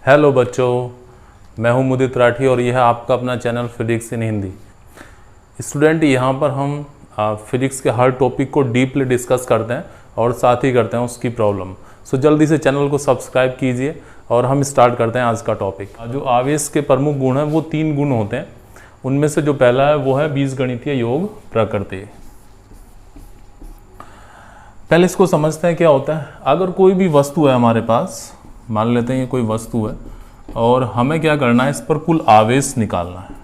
Hello बच्चों, मैं हूं मुदित राठी और यह है आपका अपना channel physics in Hindi. Student, यहाँ पर हम फिजिक्स के हर टॉपिक को डीपली डिस्कस करते हैं और साथ ही करते हैं उसकी प्रॉब्लम। सो जल्दी से चैनल को सब्सक्राइब कीजिए और हम स्टार्ट करते हैं आज का टॉपिक। जो आवेश के प्रमुख गुण हैं वो 3 गुण होते हैं। उनमें से जो पहला है वो है बीजगणितीय योग प्रकृति। पहले इसको समझते हैं क्या होता है। अगर कोई भी वस्तु है हमारे पास, मान लेते हैं ये कोई वस्तु है और हमें क्या करना है, इस पर कुल आवेश निकालना है।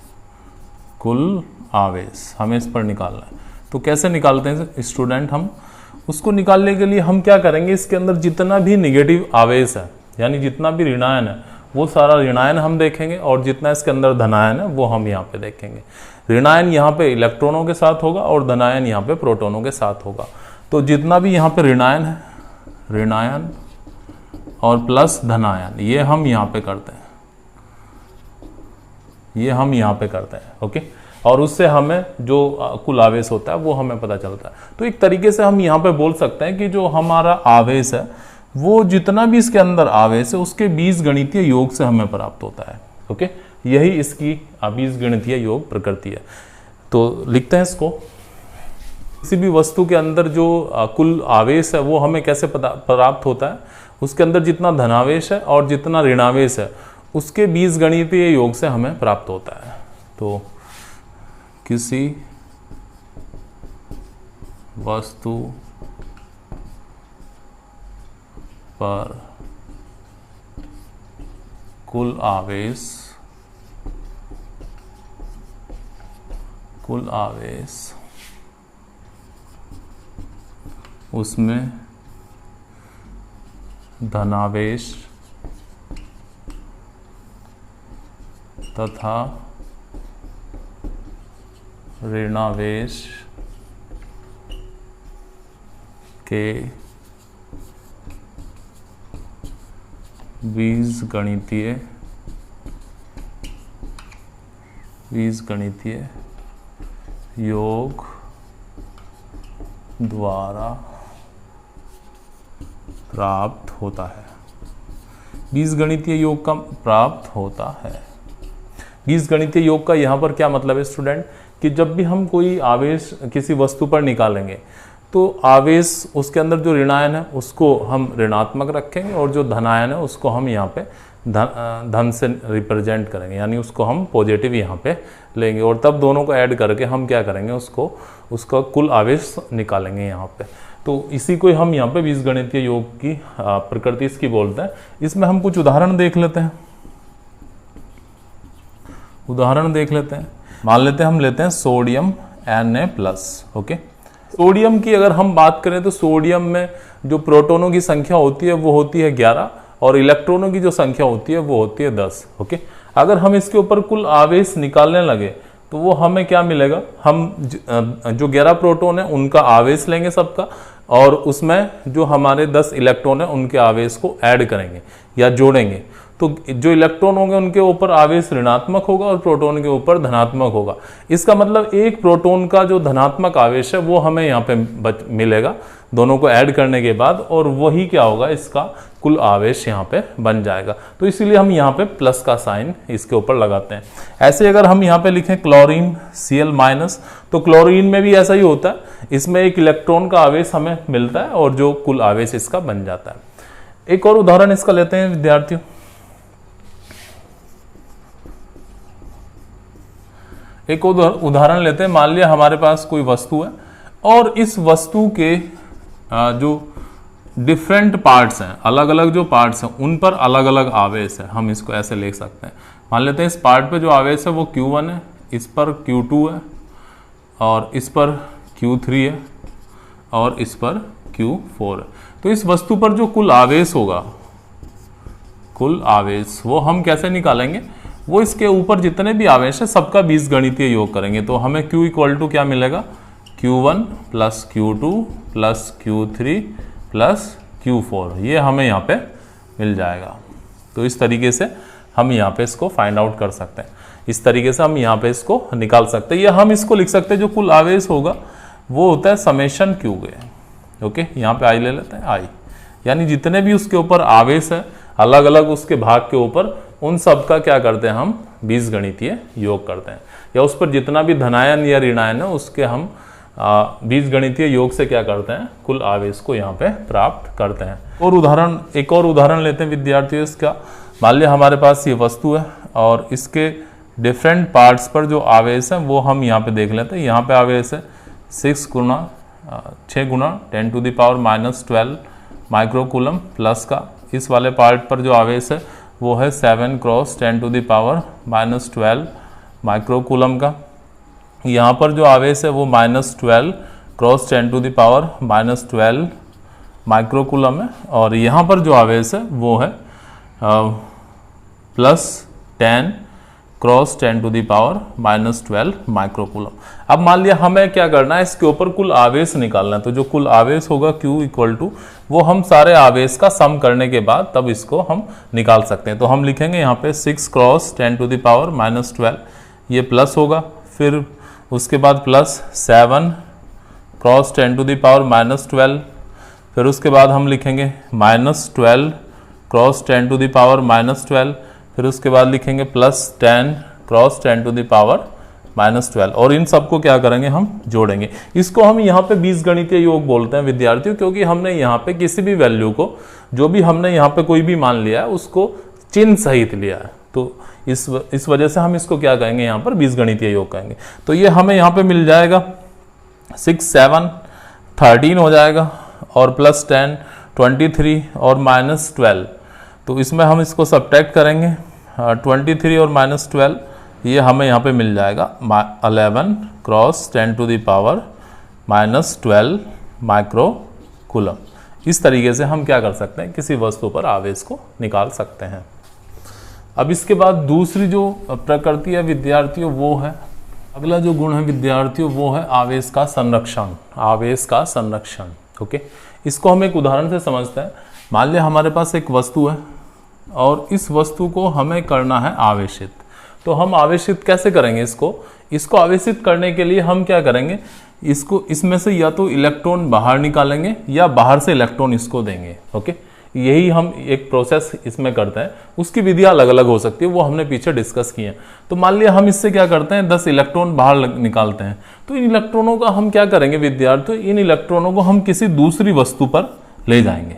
कुल आवेश हमें इस पर निकालना है। तो कैसे निकालते हैं स्टूडेंट? हम उसको निकालने के लिए हम क्या करेंगे, इसके अंदर जितना भी निगेटिव आवेश है यानी जितना भी ऋणायन है वो सारा ऋणायन हम देखेंगे और जितना इसके अंदर धनायन है वो हम यहाँ पे देखेंगे। ऋणायन यहाँ पे इलेक्ट्रॉनों के साथ होगा और धनायन यहाँ पे प्रोटोनों के साथ होगा। तो जितना भी यहाँ पे ऋणायन है, ऋणायन और प्लस धनायन, ये हम यहाँ पे करते हैं, ये हम यहाँ पे करते हैं। ओके, और उससे हमें जो कुल आवेश होता है वो हमें पता चलता है। तो एक तरीके से हम यहाँ पे बोल सकते हैं कि जो हमारा आवेश है वो जितना भी इसके अंदर आवेश है उसके बीजगणितीय योग से हमें प्राप्त होता है। ओके, यही इसकी बीजगणितीय योग प्रकृति है। तो लिखते हैं इसको। किसी भी वस्तु के अंदर जो कुल आवेश है वो हमें कैसे प्राप्त होता है, उसके अंदर जितना धनावेश है और जितना ऋणावेश है उसके बीजगणितीय योग से हमें प्राप्त होता है। तो किसी वस्तु पर कुल आवेश उसमें धनावेश तथा ऋणावेश के बीजगणितीय योग द्वारा प्राप्त होता है। बीजगणितीय योग का प्राप्त होता है। बीजगणितीय योग का यहाँ पर क्या मतलब है स्टूडेंट, कि जब भी हम कोई आवेश किसी वस्तु पर निकालेंगे तो आवेश उसके अंदर जो ऋणायन है उसको हम ऋणात्मक रखेंगे और जो धनायन है उसको हम यहाँ पे धन से रिप्रेजेंट करेंगे, यानी उसको हम पॉजिटिव यहाँ पे लेंगे और तब दोनों को ऐड करके हम क्या करेंगे, उसका कुल आवेश निकालेंगे यहाँ पे। तो इसी को हम यहाँ पे बीजगणितीय योग की प्रकृति इसकी बोलते हैं। इसमें हम कुछ उदाहरण देख लेते हैं। मान लेते हैं हम लेते हैं सोडियम Na+। ओके, सोडियम की अगर हम बात करें तो सोडियम में जो प्रोटोनों की संख्या होती है वो होती है 11 और इलेक्ट्रॉनों की जो संख्या होती है वो होती है 10। ओके, अगर हम इसके ऊपर कुल आवेश निकालने लगे तो वो हमें क्या मिलेगा, हम जो 11 प्रोटॉन है उनका आवेश लेंगे सबका और उसमें जो हमारे 10 इलेक्ट्रॉन है उनके आवेश को ऐड करेंगे या जोड़ेंगे। तो जो इलेक्ट्रॉन होंगे उनके ऊपर आवेश ऋणात्मक होगा और प्रोटॉन के ऊपर धनात्मक होगा। इसका मतलब एक प्रोटॉन का जो धनात्मक आवेश है वो हमें यहाँ पे मिलेगा दोनों को ऐड करने के बाद, और वही क्या होगा, इसका कुल आवेश यहाँ पे बन जाएगा। तो इसीलिए हम यहाँ पे प्लस का साइन इसके ऊपर लगाते हैं। ऐसे अगर हम यहाँ पे लिखें क्लोरीन Cl-, तो क्लोरीन में भी ऐसा ही होता है, इसमें एक इलेक्ट्रॉन का आवेश हमें मिलता है और जो कुल आवेश इसका बन जाता है। एक और उदाहरण इसका लेते हैं विद्यार्थियों। एक उदाहरण लेते हैं। मान लिया हमारे पास कोई वस्तु है और इस वस्तु के जो डिफरेंट पार्ट्स हैं, अलग अलग जो पार्ट्स हैं उन पर अलग अलग आवेश है। हम इसको ऐसे लिख सकते हैं। मान लेते हैं इस पार्ट पे जो आवेश है वो Q1 है, इस पर Q2 है और इस पर Q3 है और इस पर Q4 है। तो इस वस्तु पर जो कुल आवेश होगा, कुल आवेश वो हम कैसे निकालेंगे, वो इसके ऊपर जितने भी आवेश है सबका बीजगणितीय योग करेंगे। तो हमें Q इक्वल टू क्या मिलेगा, Q1 plus Q2 plus Q3 plus Q4, ये हमें यहाँ पे मिल जाएगा। तो इस तरीके से हम यहाँ पे इसको फाइंड आउट कर सकते हैं। इस तरीके से हम यहाँ पे इसको निकाल सकते हैं, या हम इसको लिख सकते हैं जो कुल आवेश होगा वो होता है समेशन Q। ओके, यहाँ पे आई ले लेते हैं, आई, यानी जितने भी उसके ऊपर आवेश है अलग अलग उसके भाग के ऊपर उन सब का क्या करते हैं, हम बीजगणितीय योग करते हैं, या उस पर जितना भी धनायन या ऋणायन है उसके हम बीजगणितीय योग से क्या करते हैं, कुल आवेश को यहाँ पे प्राप्त करते हैं। और एक और उदाहरण लेते हैं विद्यार्थियों इसका। मान लिया हमारे पास ये वस्तु है और इसके डिफरेंट पार्ट्स पर जो आवेश है वो हम यहाँ पे देख लेते हैं। यहाँ पे आवेश है 6 गुना 10⁻⁻12 माइक्रोकूलम प्लस का। इस वाले पार्ट पर जो आवेश है वो है 7 × 10⁻⁻12 माइक्रोकूलम का। यहाँ पर जो आवेश है वो -12 × 10⁻⁻12 माइक्रोकूलम है, और यहाँ पर जो आवेश है वो है +10 × 10⁻⁻12 माइक्रोकूलम। अब मान लिया हमें क्या करना है, इसके ऊपर कुल आवेश निकालना है। तो जो कुल आवेश होगा Q = वो हम सारे आवेश का सम करने के बाद तब इसको हम निकाल सकते हैं। तो हम लिखेंगे यहाँ पे 6 × 10⁻⁻12, ये प्लस होगा, फिर उसके बाद +7 × 10⁻⁻12, फिर उसके बाद हम लिखेंगे -12 × 10⁻⁻12, फिर उसके बाद लिखेंगे +10 × 10⁻⁻12, और इन सबको क्या करेंगे, हम जोड़ेंगे। इसको हम यहाँ पे बीजगणितीय योग बोलते हैं विद्यार्थियों, क्योंकि हमने यहाँ पे किसी भी वैल्यू को, जो भी हमने यहाँ पे कोई भी मान लिया है उसको चिन्ह सहित लिया है, तो इस वजह से हम इसको क्या कहेंगे, यहाँ पर बीजगणितीय योग कहेंगे। तो ये हमें यहाँ पे मिल जाएगा 6 7 13 हो जाएगा, और +10 23 और -12। तो इसमें हम इसको सब्ट्रैक्ट करेंगे, 23 और -12, ये हमें यहाँ पे मिल जाएगा 11 × 10⁻⁻12 माइक्रोकूलम। इस तरीके से हम क्या कर सकते हैं, किसी वस्तु पर आवेश को निकाल सकते हैं। अब इसके बाद दूसरी जो प्रकृति है विद्यार्थियों वो है, अगला जो गुण है विद्यार्थियों वो है आवेश का संरक्षण। आवेश का संरक्षण, ओके। इसको हम एक उदाहरण से समझते हैं। मान लिया हमारे पास एक वस्तु है और इस वस्तु को हमें करना है आवेशित। तो हम आवेशित कैसे करेंगे इसको आवेशित करने के लिए हम क्या करेंगे, इसमें से या तो इलेक्ट्रॉन बाहर निकालेंगे या बाहर से इलेक्ट्रॉन इसको देंगे, ओके। यही हम एक प्रोसेस इसमें करते हैं। उसकी विधियां अलग अलग हो सकती है, वो हमने पीछे डिस्कस की है। तो मान लिया हम इससे क्या करते हैं, 10 इलेक्ट्रॉन बाहर निकालते हैं। तो इन इलेक्ट्रॉनों का हम क्या करेंगे विद्यार्थियों, इन इलेक्ट्रॉनों को हम किसी दूसरी वस्तु पर ले जाएंगे।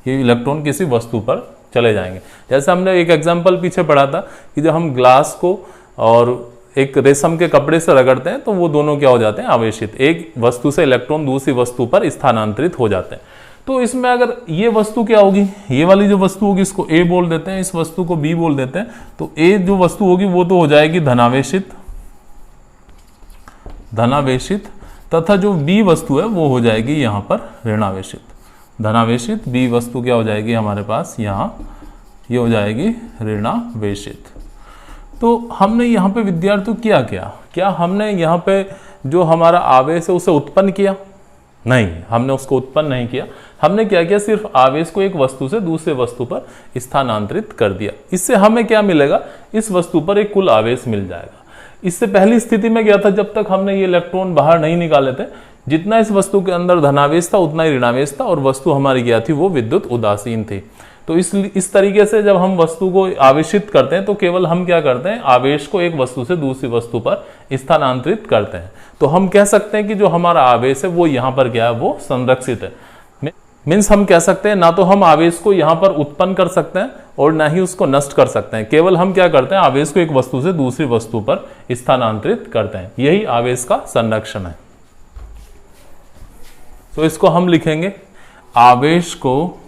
ये इलेक्ट्रॉन किसी वस्तु पर चले जाएंगे। जैसे हमने एक एग्जाम्पल पीछे पढ़ा था कि जब हम ग्लास को और एक रेशम के कपड़े से रगड़ते हैं तो वो दोनों क्या हो जाते हैं, आवेशित। एक वस्तु से इलेक्ट्रॉन दूसरी वस्तु पर स्थानांतरित हो जाते हैं। तो इसमें अगर ये वस्तु क्या होगी, ये वाली जो वस्तु होगी इसको A बोल देते हैं, इस वस्तु को B बोल देते हैं। तो A जो वस्तु होगी वो तो हो जाएगी धनावेशित, तथा जो B वस्तु है वो हो जाएगी यहाँ पर ऋणावेशित। धनावेशित B वस्तु क्या हो जाएगी हमारे पास यहाँ, ये हो जाएगी ऋणावेशित। तो हमने यहाँ पे विद्यार्थियों क्या हमने यहाँ पे जो हमारा आवेश है उसे उत्पन्न किया? नहीं, हमने उसको उत्पन्न नहीं किया। हमने क्या किया, सिर्फ आवेश को एक वस्तु से दूसरे वस्तु पर स्थानांतरित कर दिया। इससे हमें क्या मिलेगा, इस वस्तु पर एक कुल आवेश मिल जाएगा। इससे पहली स्थिति में क्या था, जब तक हमने ये इलेक्ट्रॉन बाहर नहीं निकाले थे, जितना इस वस्तु के अंदर धनावेश था उतना ही ऋणावेश था, और वस्तु हमारी क्या थी, वो विद्युत उदासीन थी। तो इस तरीके से जब हम वस्तु को आवेशित करते हैं तो केवल हम क्या करते हैं, आवेश को एक वस्तु से दूसरी वस्तु पर स्थानांतरित करते हैं। तो हम कह सकते हैं कि जो हमारा आवेश है वो यहाँ पर क्या है, वो संरक्षित है। मीन्स हम कह सकते हैं ना तो हम आवेश को यहाँ पर उत्पन्न कर सकते हैं और ना ही उसको नष्ट कर सकते हैं। केवल हम क्या करते हैं, आवेश को एक वस्तु से दूसरी वस्तु पर स्थानांतरित करते हैं। यही आवेश का संरक्षण है। तो इसको हम लिखेंगे, आवेश को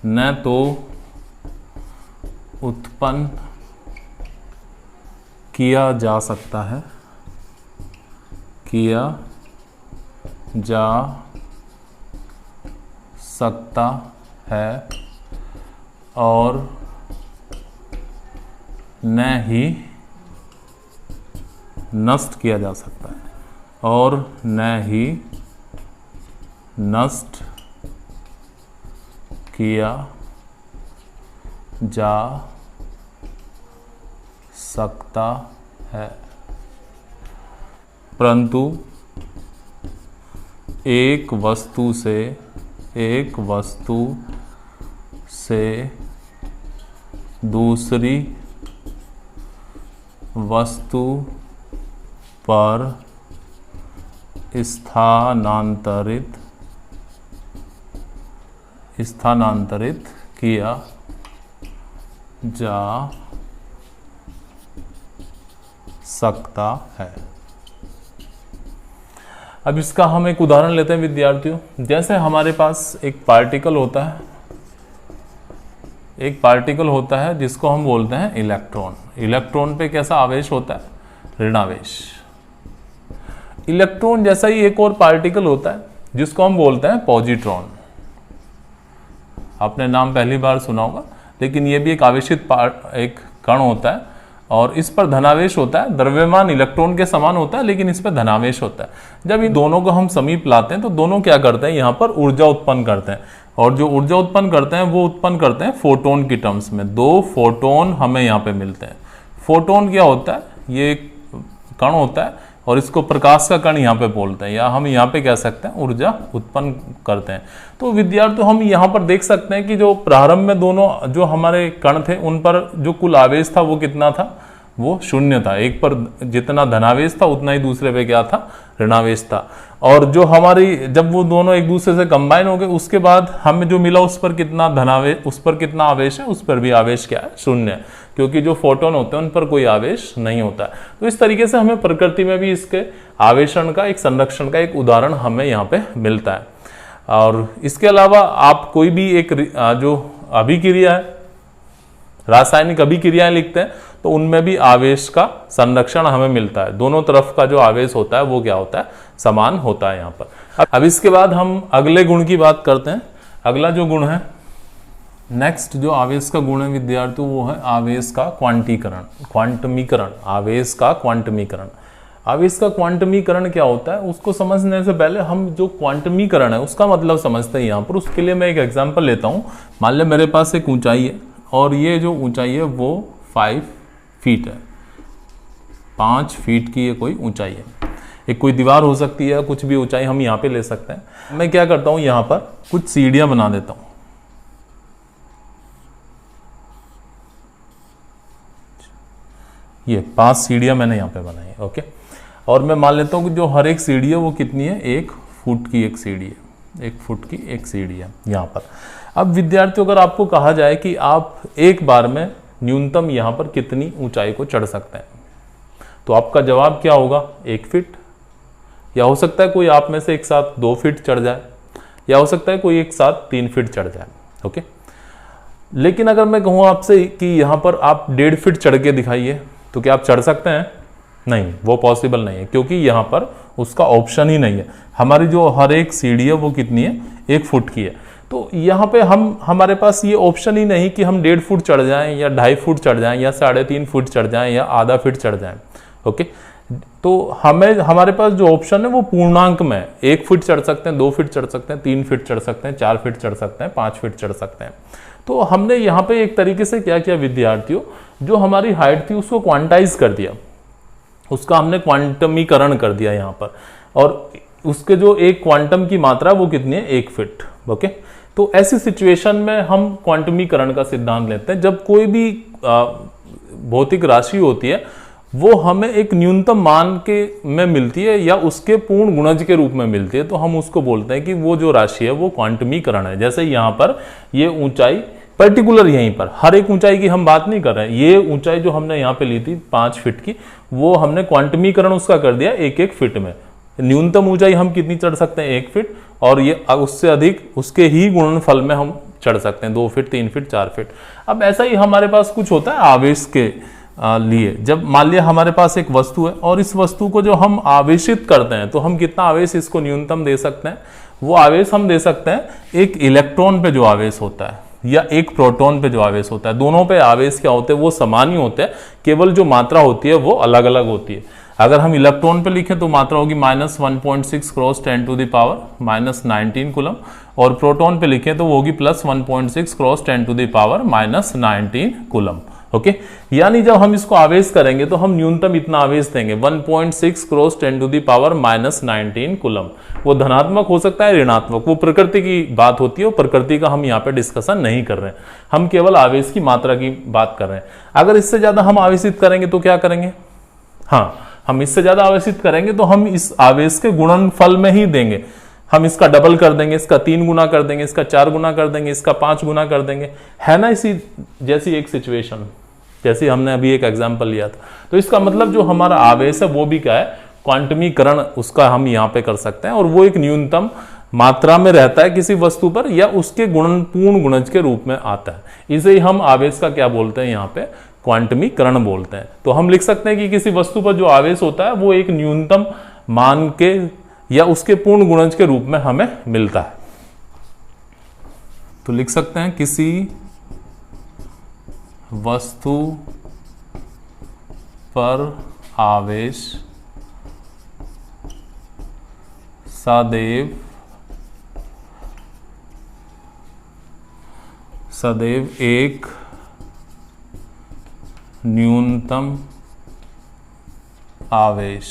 न तो उत्पन्न किया जा सकता है, और न ही नष्ट किया जा सकता है, और न ही नष्ट किया जा सकता है, परंतु एक वस्तु से एक वस्तु से दूसरी वस्तु पर स्थानांतरित किया जा सकता है। अब इसका हम एक उदाहरण लेते हैं विद्यार्थियों। जैसे हमारे पास एक पार्टिकल होता है जिसको हम बोलते हैं इलेक्ट्रॉन। इलेक्ट्रॉन पे कैसा आवेश होता है? ऋण आवेश। इलेक्ट्रॉन जैसा ही एक और पार्टिकल होता है जिसको हम बोलते हैं पॉजिट्रॉन। आपने नाम पहली बार सुना होगा, लेकिन ये भी एक आवेशित एक कण होता है और इस पर धनावेश होता है। द्रव्यमान इलेक्ट्रॉन के समान होता है, लेकिन इस पर धनावेश होता है। जब इन दोनों को हम समीप लाते हैं तो दोनों क्या करते हैं? यहाँ पर ऊर्जा उत्पन्न करते हैं, और जो ऊर्जा उत्पन्न करते हैं वो उत्पन्न करते हैं फोटोन की टर्म्स में। 2 फोटोन हमें यहाँ पे मिलते हैं। फोटोन क्या होता है? ये एक कण होता है और इसको प्रकाश का कण यहाँ पे बोलते हैं, या हम यहाँ पे कह सकते हैं ऊर्जा उत्पन्न करते हैं। तो विद्यार्थियों हम यहाँ पर देख सकते हैं कि जो प्रारंभ में दोनों जो हमारे कण थे उन पर जो कुल आवेश था वो कितना था? वो 0 था। एक पर जितना धनावेश था उतना ही दूसरे पे क्या था? ऋणावेश था। और जो हमारी जब वो दोनों एक दूसरे से कंबाइन हो गए उसके बाद हमें जो मिला उस पर कितना धनावेश, उस पर कितना आवेश है? उस पर भी आवेश क्या है? 0 है, क्योंकि जो फोटोन होते हैं उन पर कोई आवेश नहीं होता। तो इस तरीके से हमें प्रकृति में भी इसके आवेशन का एक संरक्षण का एक उदाहरण हमें यहाँ पे मिलता है। और इसके अलावा आप कोई भी एक जो अभिक्रिया है, रासायनिक अभिक्रियाएं लिखते हैं तो उनमें भी आवेश का संरक्षण हमें मिलता है। दोनों तरफ का जो आवेश होता है वो क्या होता है? समान होता है यहाँ पर। अब इसके बाद हम अगले गुण की बात करते हैं। अगला जो गुण है, नेक्स्ट जो आवेश का गुण है विद्यार्थियों, वो है आवेश का क्वांटमीकरण। आवेश का क्वांटमीकरण। आवेश का क्वांटमीकरण क्या होता है उसको समझने से पहले हम जो क्वांटमीकरण है उसका मतलब समझते हैं यहाँ पर। उसके लिए मैं एक एग्जाम्पल लेता हूँ। मान ले मेरे पास एक ऊंचाई है और ये जो ऊंचाई है वो 5 फीट है। 5 फीट की ये कोई ऊंचाई है। एक कोई दीवार हो सकती है, कुछ भी ऊंचाई हम यहाँ पे ले सकते हैं। मैं क्या करता हूँ, यहाँ पर कुछ सीढ़ियां बना देता हूँ। ये 5 सीढ़ियां मैंने यहाँ पे बनाई है, ओके। और मैं मान लेता हूँ कि जो हर एक सीढ़ी है वो कितनी है? 1 फुट की एक सीढ़ी है। 1 फुट की एक सीढ़ी है यहाँ पर। अब विद्यार्थियों अगर आपको कहा जाए कि आप एक बार में न्यूनतम यहाँ पर कितनी ऊंचाई को चढ़ सकते हैं, तो आपका जवाब क्या होगा? 1 फीट। या हो सकता है कोई आप में से एक साथ 2 फीट चढ़ जाए, या हो सकता है कोई एक साथ 3 फीट चढ़ जाए, ओके। लेकिन अगर मैं कहूँ आपसे कि यहाँ पर आप 1.5 फीट चढ़ के दिखाइए, तो क्या आप चढ़ सकते हैं? नहीं, वो पॉसिबल नहीं है, क्योंकि यहाँ पर उसका ऑप्शन ही नहीं है। हमारी जो हर एक सीढ़ी है वो कितनी है? 1 फुट की है। तो यहाँ पे हमारे पास ये ऑप्शन ही नहीं कि हम 1.5 फुट चढ़ जाएं, या 2.5 फुट चढ़ जाएं, या 3.5 फुट चढ़ जाएं, या आधा फीट चढ़ जाएं, ओके। तो हमारे पास जो ऑप्शन है वो पूर्णांक में है। 1 फुट चढ़ सकते हैं, 2 फीट चढ़ सकते हैं, 3 फीट चढ़ सकते हैं, 4 फीट चढ़ सकते हैं, 5 फीट चढ़ सकते हैं। तो हमने यहाँ पे एक तरीके से क्या किया विद्यार्थियों, जो हमारी हाइट थी उसको क्वांटाइज कर दिया, उसका हमने क्वांटमीकरण कर दिया यहाँ पर। और उसके जो एक क्वांटम की मात्रा वो कितनी है? 1 फीट, ओके। तो ऐसी सिचुएशन में हम क्वांटमीकरण का सिद्धांत लेते हैं। जब कोई भी भौतिक राशि होती है वो हमें एक न्यूनतम मान के में मिलती है या उसके पूर्ण गुणज के रूप में मिलती है, तो हम उसको बोलते हैं कि वो जो राशि है वो क्वांटमीकरण है। जैसे यहाँ पर ये ऊंचाई पर्टिकुलर, यहीं पर हर एक ऊंचाई की हम बात नहीं कर रहे हैं। ये ऊंचाई जो हमने यहाँ पे ली थी 5 फीट की, वो हमने क्वांटमीकरण उसका कर दिया 1-1 फीट में। न्यूनतम ऊंचाई हम कितनी चढ़ सकते हैं? 1 फीट। और ये उससे अधिक उसके ही गुणनफल में हम चढ़ सकते हैं 2 फीट, 3 फीट, 4 फीट। अब ऐसा ही हमारे पास कुछ होता है आवेश के लिए। जब मान लिया हमारे पास एक वस्तु है और इस वस्तु को जो हम आवेशित करते हैं, तो हम कितना आवेश इसको न्यूनतम दे सकते हैं? वो आवेश हम दे सकते हैं एक इलेक्ट्रॉन पे जो आवेश होता है या एक प्रोटॉन पे जो आवेश होता है। दोनों पे आवेश क्या होते हैं? वो समान ही होते हैं, केवल जो मात्रा होती है वो अलग अलग होती है। अगर हम इलेक्ट्रॉन पे लिखें तो मात्रा होगी -1.6 क्रॉस 10⁻⁻19 कूलम, और प्रोटॉन पे लिखें तो वो होगी +1.6 क्रॉस 10⁻⁻19 कूलम, ओके यानी जब हम इसको आवेश करेंगे तो हम न्यूनतम इतना आवेश देंगे 1.6 cross 10 to the power -19 coulomb. वो धनात्मक हो सकता है, ऋणात्मक, वो प्रकृति की बात होती है, वो प्रकृति का हम यहाँ पे डिस्कशन नहीं कर रहे हैं, हम केवल आवेश की मात्रा की बात कर रहे हैं। अगर इससे ज्यादा हम आवेशित करेंगे तो क्या करेंगे, हाँ हम इससे ज्यादा आवेशित करेंगे तो हम इस आवेश के गुणनफल में ही देंगे, हम इसका डबल कर देंगे, इसका 3 गुना कर देंगे, इसका 4 गुना कर देंगे, इसका 5 गुना कर देंगे, है ना। इसी जैसी एक सिचुएशन, जैसे हमने अभी एक एग्जांपल लिया था। तो इसका मतलब जो हमारा आवेश है वो भी क्या है, क्वांटमीकरण उसका हम यहाँ पे कर सकते हैं, और वो एक न्यूनतम मात्रा में रहता है किसी वस्तु पर, या उसके गुणन पूर्ण गुणज के रूप में आता है। इसे ही हम आवेश का क्या बोलते हैं, यहाँ पे क्वांटमीकरण बोलते हैं। तो हम लिख सकते हैं कि किसी वस्तु पर जो आवेश होता है वो एक न्यूनतम मान के या उसके पूर्ण गुणज के रूप में हमें मिलता है। तो लिख सकते हैं किसी वस्तु पर आवेश सदैव एक न्यूनतम आवेश,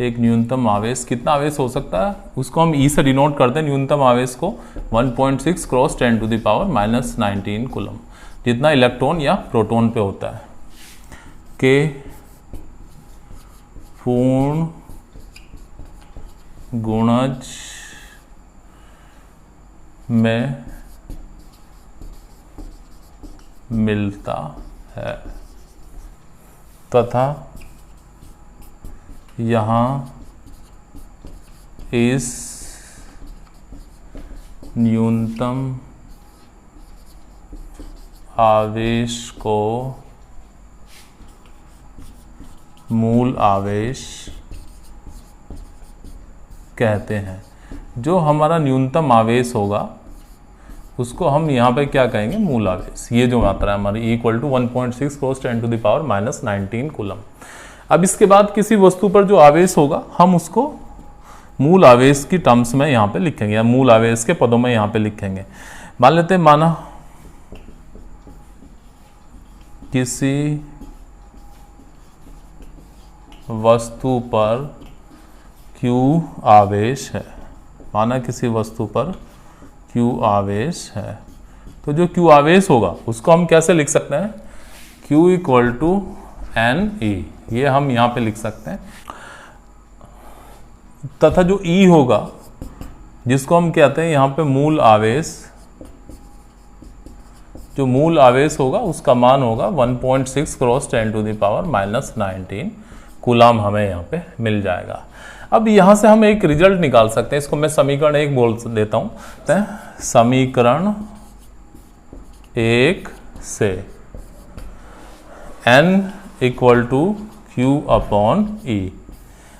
एक न्यूनतम आवेश, कितना आवेश हो सकता है उसको हम ई से डिनोट करते हैं, न्यूनतम आवेश को 1.6 cross 10 to the power -19 coulomb, जितना इलेक्ट्रॉन या प्रोटॉन पे होता है, के पूर्ण गुणज में मिलता है तथा यहाँ इस न्यूनतम आवेश को मूल आवेश कहते हैं। जो हमारा न्यूनतम आवेश होगा उसको हम यहाँ पे क्या कहेंगे, मूल आवेश। ये जो मात्रा है हमारी equal to 1.6 cross 10 to the power -19 coulomb. अब इसके बाद किसी वस्तु पर जो आवेश होगा हम उसको मूल आवेश की टर्म्स में यहाँ पे लिखेंगे, या मूल आवेश के पदों में यहाँ पे लिखेंगे। मान लेते हैं, माना किसी वस्तु पर Q आवेश है, माना किसी वस्तु पर Q आवेश है, तो जो Q आवेश होगा उसको हम कैसे लिख सकते हैं, Q इक्वल टू NE, ये हम यहाँ पे लिख सकते हैं। तथा जो E होगा जिसको हम कहते हैं यहाँ पे मूल आवेश, जो मूल आवेश होगा उसका मान होगा 1.6 cross 10 to the power -19 coulomb, हमें यहाँ पे मिल जाएगा। अब यहाँ से हम एक रिजल्ट निकाल सकते हैं, इसको मैं समीकरण 1 बोल देता हूँ। समीकरण 1 से N इक्वल टू Q/E,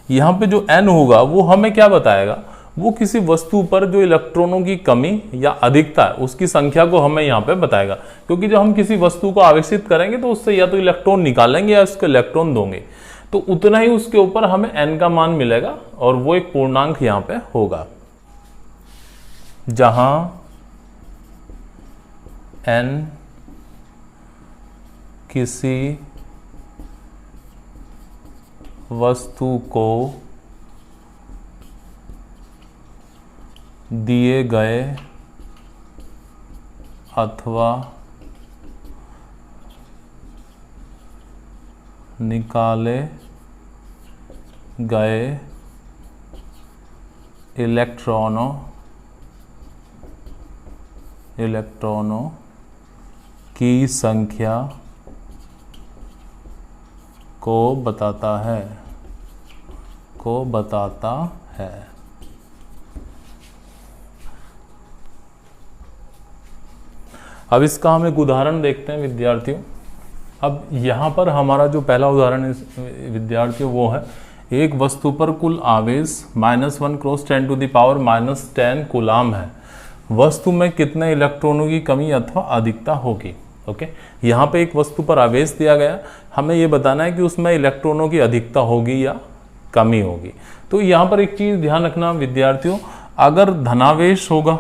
यहाँ पे जो N होगा वो हमें क्या बताएगा, वो किसी वस्तु पर जो इलेक्ट्रॉनों की कमी या अधिकता है उसकी संख्या को हमें यहाँ पे बताएगा। क्योंकि जब हम किसी वस्तु को आवेशित करेंगे तो उससे या तो इलेक्ट्रॉन निकालेंगे या उसको इलेक्ट्रॉन दोगे, तो उतना ही उसके ऊपर हमें n का मान मिलेगा, और वो एक पूर्णांक यहाँ पे होगा, जहां n किसी वस्तु को दिए गए अथवा निकाले गए इलेक्ट्रॉनों की संख्या को बताता है। अब इसका हम एक उदाहरण देखते हैं विद्यार्थियों। अब यहाँ पर हमारा जो पहला उदाहरण है विद्यार्थियों वो है, एक वस्तु पर कुल आवेश -1 cross 10 to the power -10 coulomb है। वस्तु में कितने इलेक्ट्रॉनों की कमी अथवा अधिकता होगी। ओके, यहाँ पे एक वस्तु पर आवेश दिया गया, हमें ये बताना है कि उसमें इलेक्ट्रॉनों की अधिकता होगी या कमी होगी। तो यहाँ पर एक चीज़ ध्यान रखना विद्यार्थियों, अगर धनावेश होगा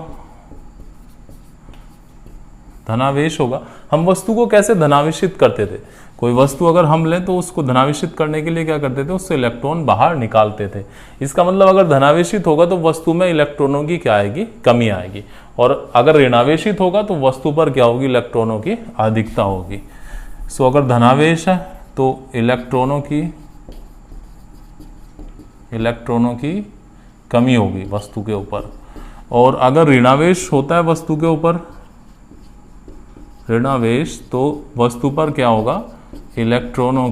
धनावेश होगा। हम वस्तु को कैसे धनावेशित करते थे, कोई वस्तु अगर हम लें तो उसको धनावेशित करने के लिए क्या करते थे, उससे इलेक्ट्रॉन बाहर निकालते थे। इसका मतलब अगर धनावेशित होगा तो वस्तु में इलेक्ट्रॉनों की क्या आएगी, कमी आएगी, और अगर ऋणावेशित होगा तो वस्तु पर क्या होगी, इलेक्ट्रॉनों की अधिकता होगी। सो अगर धनावेश है तो इलेक्ट्रॉनों की कमी होगी वस्तु के ऊपर, और अगर ऋणावेश होता है वस्तु के ऊपर, ऋणावेश, तो वस्तु पर क्या होगा, इलेक्ट्रॉन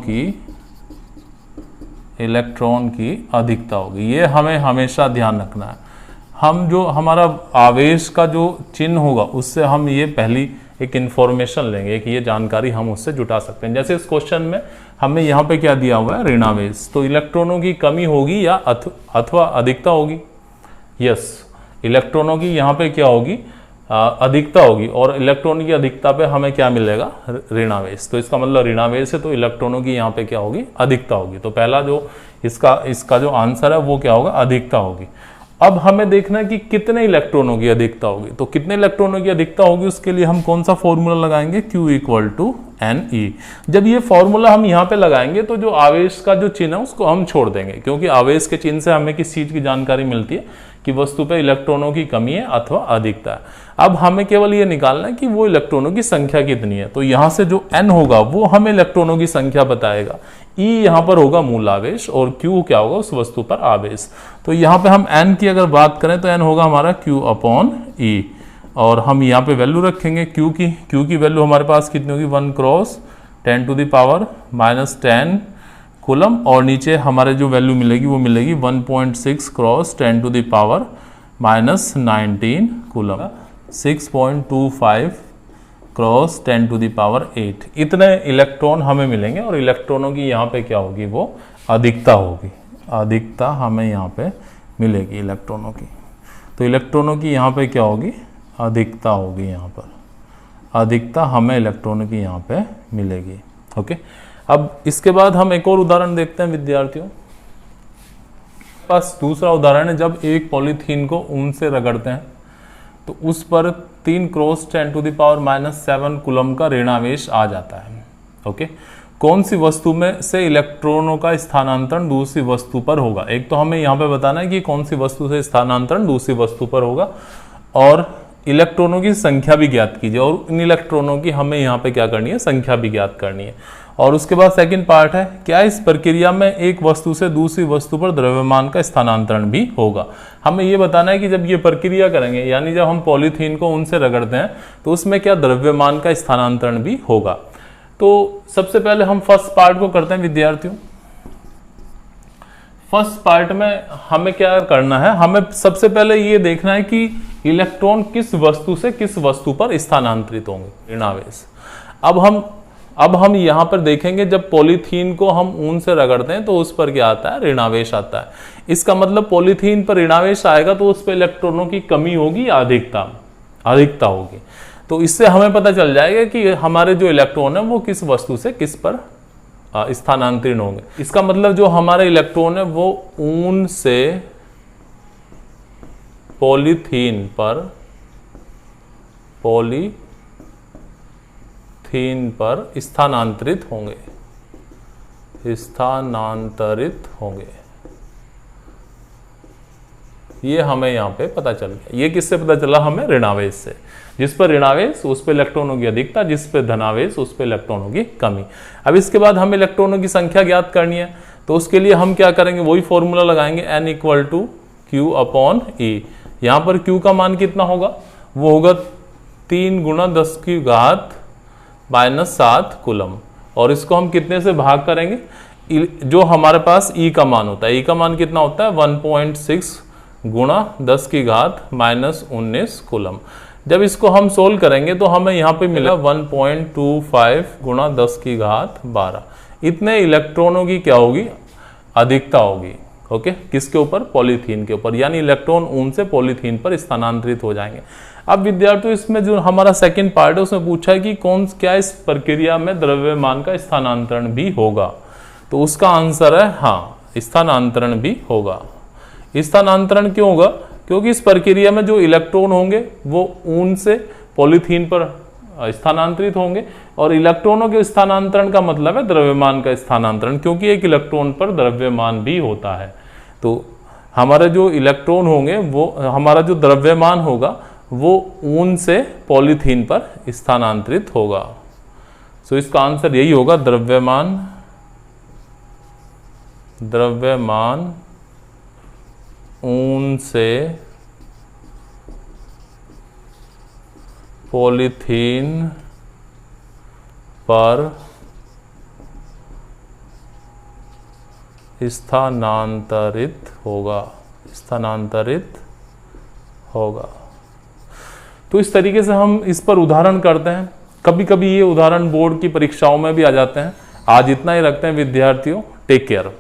की अधिकता होगी। ये हमें हमेशा ध्यान रखना है। हम जो हमारा आवेश का जो चिन्ह होगा उससे हम ये पहली एक इंफॉर्मेशन लेंगे कि ये जानकारी हम उससे जुटा सकते हैं। जैसे इस क्वेश्चन में हमें यहाँ पे क्या दिया हुआ है, ऋणावेश, तो इलेक्ट्रॉनों की कमी होगी या अथवा अधिकता होगी। यस, इलेक्ट्रॉनों की यहाँ पे क्या होगी, अधिकता होगी, और इलेक्ट्रॉन की अधिकता पे हमें क्या मिलेगा, ऋणावेश। तो इसका मतलब ऋणावेश है तो इलेक्ट्रॉनों की यहाँ पे क्या होगी, अधिकता होगी। तो पहला जो इसका जो आंसर है वो क्या होगा, अधिकता होगी। अब हमें देखना है कि कितने इलेक्ट्रॉनों की अधिकता होगी। तो कितने इलेक्ट्रॉनों की अधिकता होगी उसके लिए हम कौन सा फॉर्मूला लगाएंगे, Q = Ne। जब ये फॉर्मूला हम यहाँ पे लगाएंगे तो जो आवेश का जो चिन्ह है उसको हम छोड़ देंगे, क्योंकि आवेश के चिन्ह से हमें किस चीज की जानकारी मिलती है कि वस्तु पे इलेक्ट्रॉनों की कमी है अथवा अधिकता है। अब हमें केवल ये निकालना है कि वो इलेक्ट्रॉनों की संख्या कितनी है। तो यहाँ से जो n होगा वो हमें इलेक्ट्रॉनों की संख्या बताएगा, E यहाँ पर होगा मूल आवेश, और Q क्या होगा, उस वस्तु पर आवेश। तो यहाँ पे हम n की अगर बात करें तो n होगा हमारा Q/E, और हम यहाँ पे वैल्यू रखेंगे Q की वैल्यू हमारे पास कितनी होगी, 1 × 10⁻⁻10 कूलम, और नीचे हमारे जो वैल्यू मिलेगी वो मिलेगी 1.6 × 10⁻19 कूलम, 6.25 × 10⁸। इतने इलेक्ट्रॉन हमें मिलेंगे, और इलेक्ट्रॉनों की यहाँ पे क्या होगी, वो अधिकता होगी। अधिकता हमें यहाँ पे मिलेगी इलेक्ट्रॉनों की। तो इलेक्ट्रॉनों की यहाँ पे क्या होगी, अधिकता होगी। यहाँ पर अधिकता हमें इलेक्ट्रॉनों की यहाँ पे मिलेगी। ओके, अब इसके बाद हम एक और उदाहरण देखते हैं विद्यार्थियों। पास दूसरा उदाहरण है, जब एक पॉलीथीन को ऊन से रगड़ते हैं तो उस पर 3 × 10⁻⁻7 कूलम का ऋणावेश आ जाता है। ओके, कौन सी वस्तु में से इलेक्ट्रॉनों का स्थानांतरण दूसरी वस्तु पर होगा। एक तो हमें यहाँ पे बताना है कि कौन सी वस्तु से स्थानांतरण दूसरी वस्तु पर होगा, और इलेक्ट्रॉनों की संख्या भी ज्ञात कीजिए, और इन इलेक्ट्रॉनों की हमें यहाँ पे क्या करनी है, संख्या भी ज्ञात करनी है। और उसके बाद सेकंड पार्ट है, क्या इस प्रक्रिया में एक वस्तु से दूसरी वस्तु पर द्रव्यमान का स्थानांतरण भी होगा। हमें ये बताना है कि जब ये प्रक्रिया करेंगे, यानी जब हम पॉलीथीन को उनसे रगड़ते हैं तो उसमें क्या द्रव्यमान का स्थानांतरण भी होगा। तो सबसे पहले हम फर्स्ट पार्ट को करते हैं विद्यार्थियों। फर्स्ट पार्ट में हमें क्या करना है, हमें सबसे पहले ये देखना है कि इलेक्ट्रॉन किस वस्तु से किस वस्तु पर स्थानांतरित होंगे, ऋणावेश। अब हम यहाँ पर देखेंगे, जब पॉलीथीन को हम ऊन से रगड़ते हैं तो उस पर क्या आता है, ऋणावेश आता है। इसका मतलब पॉलीथीन पर ऋणावेश आएगा तो उस पर इलेक्ट्रॉनों की कमी होगी या अधिकता होगी। तो इससे हमें पता चल जाएगा कि हमारे जो इलेक्ट्रॉन है वो किस वस्तु से किस पर स्थानांतरित होंगे। इसका मतलब जो हमारे इलेक्ट्रॉन है वो ऊन से पॉलीथीन पर स्थानांतरित होंगे। ये हमें यहाँ पे पता चल गया। ये किससे पता चला, हमें ऋणावेश से। जिस पर ऋणावेश उस पर इलेक्ट्रॉनों की अधिकता, जिस पर धनावेश उस पर इलेक्ट्रॉनों की कमी। अब इसके बाद हमें इलेक्ट्रॉनों की संख्या ज्ञात करनी है, तो उसके लिए हम क्या करेंगे, वही फॉर्मूला लगाएंगे, n = Q/E। यहाँ पर Q का मान कितना होगा, वो होगा 3 × 10⁻⁻7 कूलम, और इसको हम कितने से भाग करेंगे, जो हमारे पास E का मान होता है। E का मान कितना होता है, 1.6 × 10⁻19 कूलम। जब इसको हम सोल्व करेंगे तो हमें यहाँ पे मिला 1.25 × 10⁻12। इतने इलेक्ट्रॉनों की क्या होगी, अधिकता होगी। ओके, किसके ऊपर, पॉलीथीन के ऊपर, यानी इलेक्ट्रॉन ऊन से पॉलीथीन पर स्थानांतरित हो जाएंगे। अब विद्यार्थियों, इसमें जो हमारा सेकंड पार्ट है उसमें पूछा है कि क्या इस प्रक्रिया में द्रव्यमान का स्थानांतरण भी होगा। तो उसका आंसर है हाँ, स्थानांतरण भी होगा। स्थानांतरण क्यों होगा, क्योंकि इस प्रक्रिया में जो इलेक्ट्रॉन होंगे वो ऊन से पॉलीथीन पर स्थानांतरित होंगे। और इलेक्ट्रॉनों के स्थानांतरण का मतलब है द्रव्यमान का स्थानांतरण, क्योंकि एक इलेक्ट्रॉन पर द्रव्यमान भी होता है। तो हमारे जो इलेक्ट्रॉन होंगे वो, हमारा जो द्रव्यमान होगा वो ऊन से पॉलीथीन पर स्थानांतरित होगा। सो इसका आंसर यही होगा, द्रव्यमान ऊन से पॉलीथीन पर स्थानांतरित होगा। तो इस तरीके से हम इस पर उदाहरण करते हैं। कभी कभी ये उदाहरण बोर्ड की परीक्षाओं में भी आ जाते हैं। आज इतना ही रखते हैं विद्यार्थियों, टेक केयर।